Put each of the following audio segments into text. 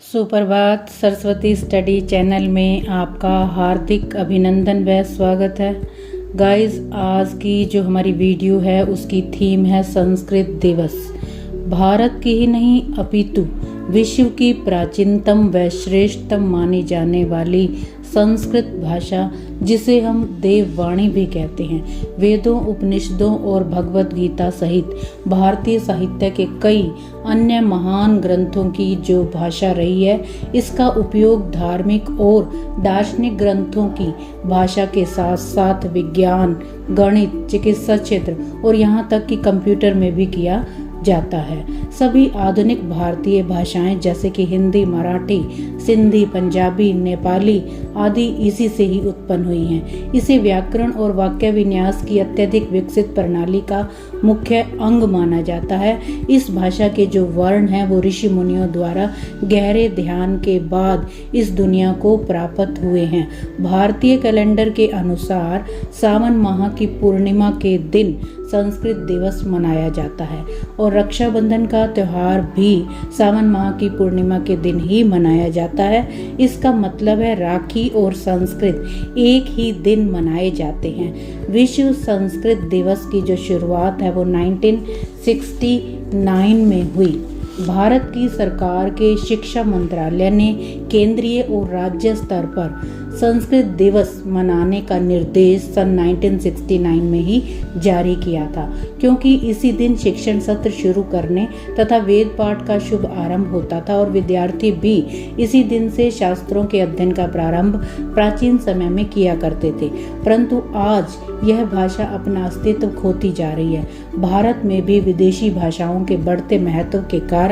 सुप्रभात। Saraswati study channel में आपका हार्दिक अभिनंदन व स्वागत है। गाइस, आज की जो हमारी वीडियो है उसकी थीम है संस्कृत दिवस। भारत की ही नहीं अपितु विश्व की प्राचीनतम व श्रेष्ठतम मानी जाने वाली संस्कृत भाषा, जिसे हम देववाणी भी कहते हैं, वेदों, उपनिषदों और भगवत गीता सहित भारतीय साहित्य के कई अन्य महान ग्रंथों की जो भाषा रही है, इसका उपयोग धार्मिक और दार्शनिक ग्रंथों की भाषा के साथ साथ विज्ञान, गणित, चिकित्सा क्षेत्र और यहाँ तक कि कंप्यूटर में भी किया जाता है। सभी आधुनिक भारतीय भाषाएं जैसे कि हिंदी, मराठी, सिंधी, पंजाबी, नेपाली आदि इसी से ही उत्पन्न हुई हैं। इसे व्याकरण और वाक्य विन्यास की अत्यधिक विकसित प्रणाली का मुख्य अंग माना जाता है। इस भाषा के जो वर्ण हैं वो ऋषि मुनियों द्वारा गहरे ध्यान के बाद इस दुनिया को प्राप्त हुए हैं। भारतीय कैलेंडर के अनुसार सावन माह की पूर्णिमा के दिन संस्कृत दिवस मनाया जाता है और रक्षाबंधन का त्योहार भी सावन माह की पूर्णिमा के दिन ही मनाया जाता है। इसका मतलब है राखी और संस्कृत एक ही दिन मनाए जाते हैं। विश्व संस्कृत दिवस की जो शुरुआत है वो 1969 में हुई। भारत की सरकार के शिक्षा मंत्रालय ने केंद्रीय और राज्य स्तर पर संस्कृत दिवस मनाने का निर्देश सन 1969 में ही जारी किया था, क्योंकि इसी दिन शिक्षण सत्र शुरू करने तथा वेद पाठ का शुभ आरंभ होता था और विद्यार्थी भी इसी दिन से शास्त्रों के अध्ययन का प्रारंभ प्राचीन समय में किया करते थे। परंतु आज यह भाषा अपना अस्तित्व खोती जा रही है। भारत में भी विदेशी भाषाओं के बढ़ते महत्व के कारण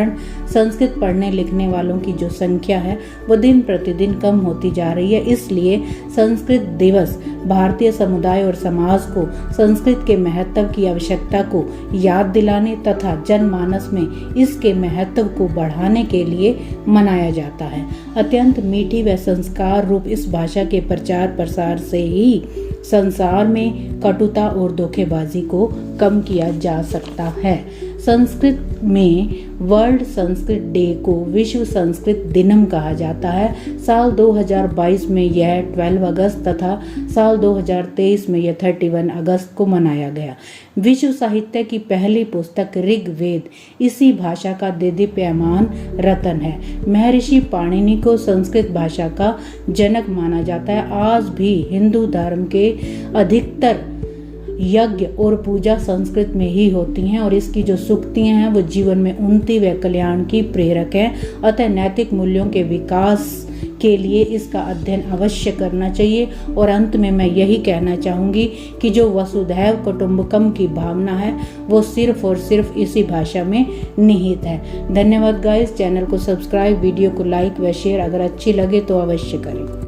संस्कृत पढ़ने लिखने वालों की जो संख्या है वो दिन प्रतिदिन कम होती जा रही है। इसलिए संस्कृत दिवस भारतीय समुदाय और समाज को संस्कृत के महत्व की आवश्यकता को याद दिलाने तथा जनमानस में इसके महत्व को बढ़ाने के लिए मनाया जाता है। अत्यंत मीठी व संस्कार रूप इस भाषा के प्रचार प्रसार से ही संसार में कटुता और धोखेबाजी को कम किया जा सकता है। संस्कृत में वर्ल्ड संस्कृत डे को विश्व संस्कृत दिनम कहा जाता है। साल 2022 में यह 12 अगस्त तथा साल 2023 में यह 31 अगस्त को मनाया गया। विश्व साहित्य की पहली पुस्तक ऋग्वेद इसी भाषा का देदीप्यमान रतन है। महर्षि पाणिनि को संस्कृत भाषा का जनक माना जाता है। आज भी हिंदू धर्म के अधिकतर यज्ञ और पूजा संस्कृत में ही होती हैं और इसकी जो सूक्तियां हैं वो जीवन में उन्नति व कल्याण की प्रेरक हैं। अतः नैतिक मूल्यों के विकास के लिए इसका अध्ययन अवश्य करना चाहिए। और अंत में मैं यही कहना चाहूँगी कि जो वसुधैव कुटुंबकम की भावना है वो सिर्फ और सिर्फ इसी भाषा में निहित है। धन्यवाद गाइस। चैनल को सब्सक्राइब, वीडियो को लाइक व शेयर अगर अच्छी लगे तो अवश्य करें।